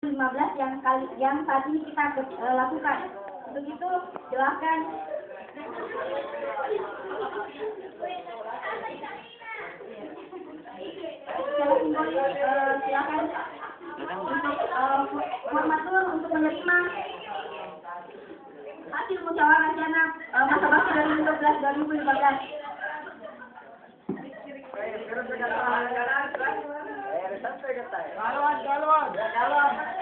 15 yang tadi kita lakukan. Untuk itu silakan. Silakan untuk formatur untuk menerima hasil musyawarah rencana masa bakti 2012-2015. Calon.